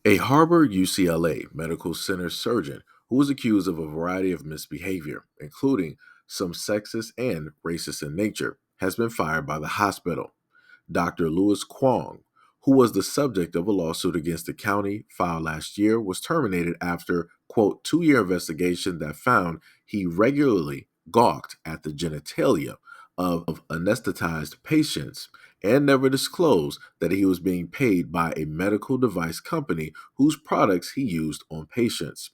A Harvard UCLA Medical Center surgeon who was accused of a variety of misbehavior, including some sexist and racist in nature, has been fired by the hospital. Dr. Louis Kwong, who was the subject of a lawsuit against the county filed last year, was terminated after, quote, 2 year investigation that found he regularly gawked at the genitalia of anesthetized patients and never disclosed that he was being paid by a medical device company whose products he used on patients.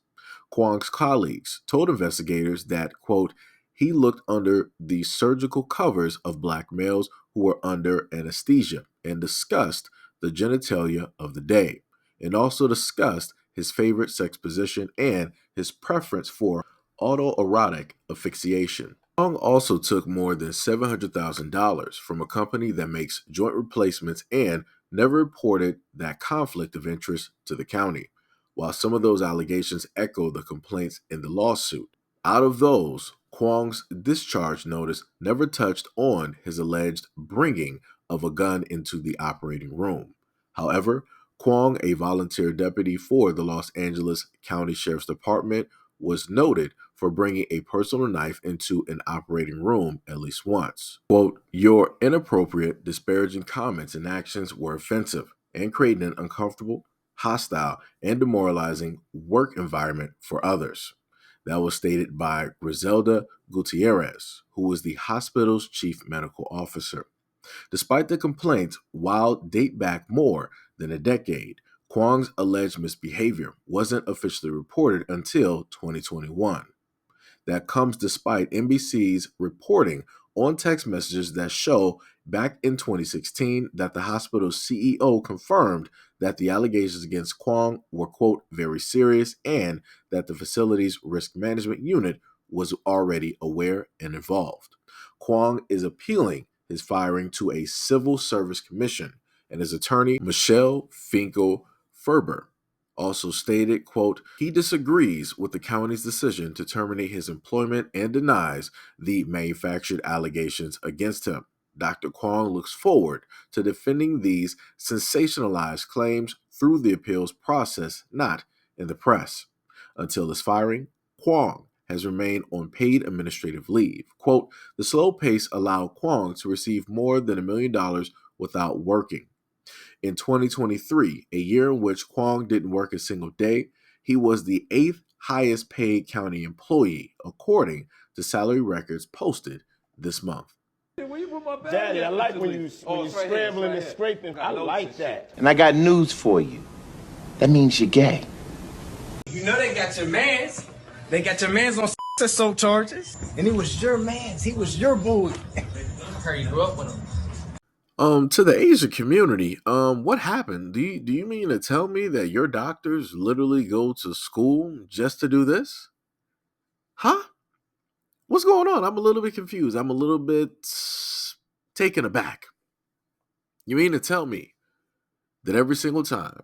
Kwong's colleagues told investigators that, quote, he looked under the surgical covers of black males who were under anesthesia and discussed the genitalia of the day, and also discussed his favorite sex position and his preference for autoerotic asphyxiation. Kwong also took more than $700,000 from a company that makes joint replacements and never reported that conflict of interest to the county, while some of those allegations echo the complaints in the lawsuit. Out of those, Kwong's discharge notice never touched on his alleged bringing of a gun into the operating room. However, Kwong, a volunteer deputy for the Los Angeles County Sheriff's Department, was noted for bringing a personal knife into an operating room at least once. Quote, your inappropriate, disparaging comments and actions were offensive and created an uncomfortable, hostile, and demoralizing work environment for others. That was stated by Griselda Gutierrez, who was the hospital's chief medical officer. Despite the complaints, while date back more than a decade, Kwong's alleged misbehavior wasn't officially reported until 2021. That comes despite NBC's reporting on text messages that show back in 2016 that the hospital's CEO confirmed that the allegations against Kwong were, quote, very serious and that the facility's risk management unit was already aware and involved. Kwong is appealing his firing to a civil service commission, and his attorney, Michelle Finkel Ferber, also stated, quote, he disagrees with the county's decision to terminate his employment and denies the manufactured allegations against him. Dr. Kwong looks forward to defending these sensationalized claims through the appeals process, not in the press. Until his firing, Kwong has remained on paid administrative leave. Quote, the slow pace allowed Kwong to receive more than $1 million without working. In 2023, a year in which Kwong didn't work a single day, he was the eighth highest paid county employee, according to salary records posted this month. Daddy, I like when you scrambling and scraping. I like that. And I got news for you. That means you're gay. You know they got your mans. They got your mans on assault charges. And it was your mans. He was your boy. I heard you grew up with him. To the Asian community, what happened? Do you mean to tell me that your doctors literally go to school just to do this? Huh? What's going on? I'm a little bit confused. I'm a little bit taken aback. You mean to tell me that every single time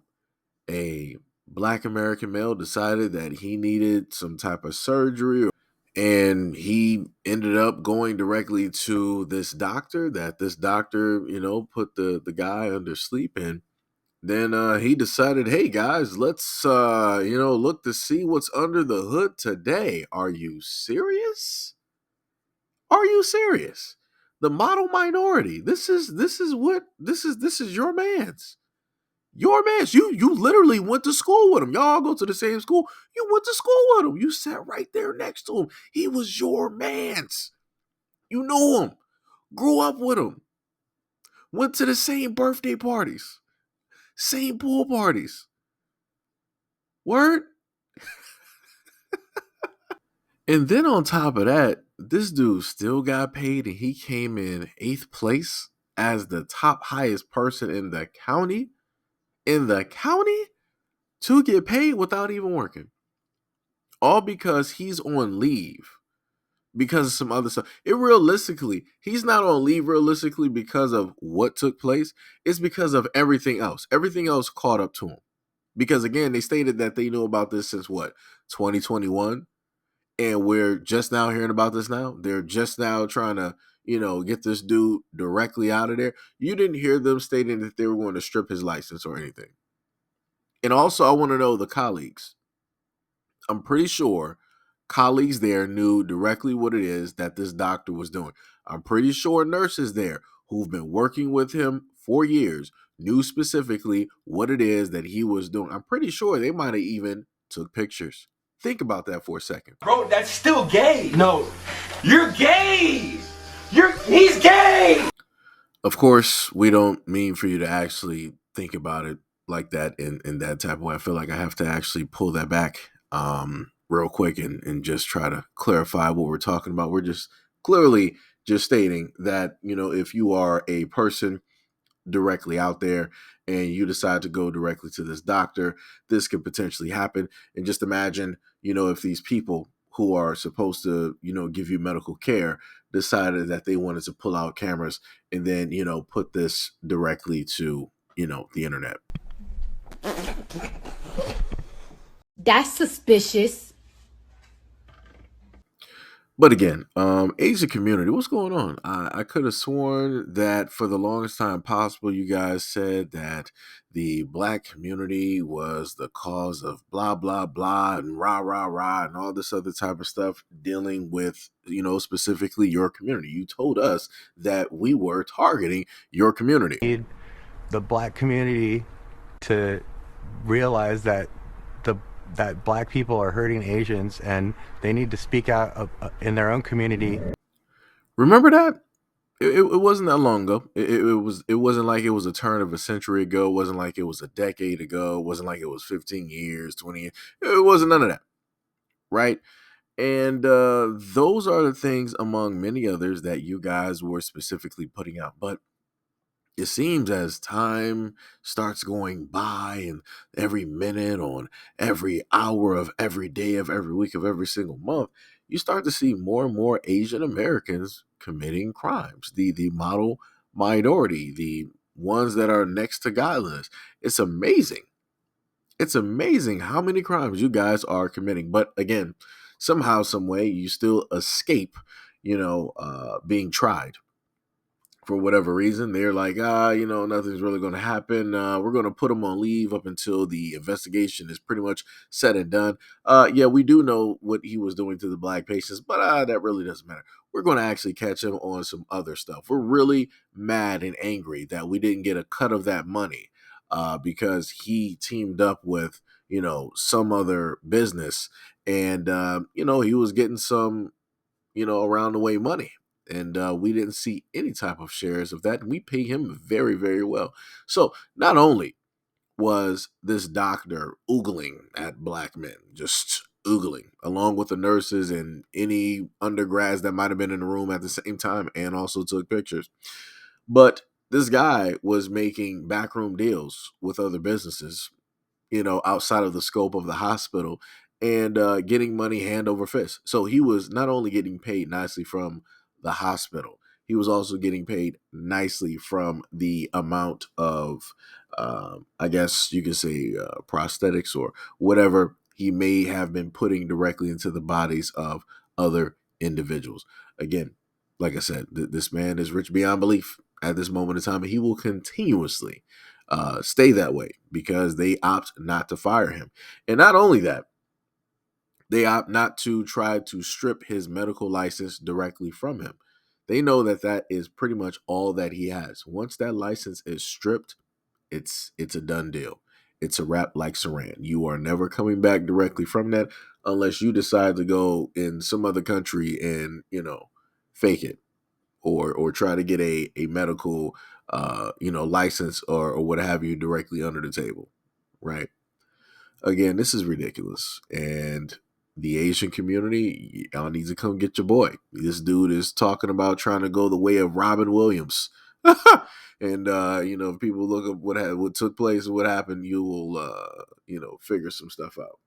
a black American male decided that he needed some type of surgery and he ended up going directly to this doctor, that this doctor, put the guy under sleep, and then he decided, hey guys, let's look to see what's under the hood today. Are you serious? Are you serious? The model minority. This is your man's. Your man's. You literally went to school with him. Y'all go to the same school. You went to school with him. You sat right there next to him. He was your man's. You knew him. Grew up with him. Went to the same birthday parties. Same pool parties. Word? And then on top of that, this dude still got paid and he came in 8th place as the top highest person in the county. In the county? To get paid without even working. All because he's on leave. Because of some other stuff. He's not on leave realistically because of what took place. It's because of everything else. Everything else caught up to him. Because again, they stated that they knew about this since what? 2021? And we're just now hearing about this now. They're just now trying to, get this dude directly out of there. You didn't hear them stating that they were going to strip his license or anything. And also, I want to know the colleagues. I'm pretty sure colleagues there knew directly what it is that this doctor was doing. I'm pretty sure nurses there who've been working with him for years knew specifically what it is that he was doing. I'm pretty sure they might have even took pictures. Think about that for a second. Bro, that's still gay. No, you're gay. He's gay. Of course, we don't mean for you to actually think about it like that in that type of way. I feel like I have to actually pull that back real quick and just try to clarify what we're talking about. We're just clearly just stating that, if you are a person directly out there and you decide to go directly to this doctor, this could potentially happen. And just imagine, if these people who are supposed to, give you medical care decided that they wanted to pull out cameras and then, put this directly to, the internet. That's suspicious. But again, Asian community, what's going on? I could have sworn that for the longest time possible, you guys said that the black community was the cause of blah, blah, blah, and rah, rah, rah, and all this other type of stuff dealing with, specifically your community. You told us that we were targeting your community. Need the black community to realize that that black people are hurting Asians and they need to speak out in their own community. Remember that? It wasn't that long ago. It wasn't like it was a turn of a century ago. It wasn't like it was a decade ago. It wasn't like it was 15 years, 20 years. It wasn't none of that, right? And those are the things among many others that you guys were specifically putting out. But it seems as time starts going by and every minute on every hour of every day of every week of every single month, you start to see more and more Asian Americans committing crimes. The model minority, the ones that are next to godless. It's amazing. It's amazing how many crimes you guys are committing. But again, somehow, some way, you still escape, being tried for whatever reason. They're like, nothing's really going to happen. We're going to put them on leave up until the investigation is pretty much said and done. Yeah, we do know what he was doing to the black patients, but that really doesn't matter. We're going to actually catch him on some other stuff. We're really mad and angry that we didn't get a cut of that money because he teamed up with, some other business and, he was getting some, around the way money. And we didn't see any type of shares of that. And we pay him very, very well. So not only was this doctor oogling at black men, just oogling, along with the nurses and any undergrads that might have been in the room at the same time and also took pictures. But this guy was making backroom deals with other businesses, outside of the scope of the hospital and getting money hand over fist. So he was not only getting paid nicely from the hospital, he was also getting paid nicely from the amount of, I guess you could say, prosthetics or whatever he may have been putting directly into the bodies of other individuals. Again, like I said, this man is rich beyond belief at this moment in time, and he will continuously stay that way because they opt not to fire him. And not only that, they opt not to try to strip his medical license directly from him. They know that that is pretty much all that he has. Once that license is stripped, it's a done deal. It's a wrap like saran. You are never coming back directly from that unless you decide to go in some other country and, fake it or try to get a medical license or what have you directly under the table, right? Again, this is ridiculous. And the Asian community, y'all need to come get your boy. This dude is talking about trying to go the way of Robin Williams. And if people look up what took place and what happened, you will figure some stuff out.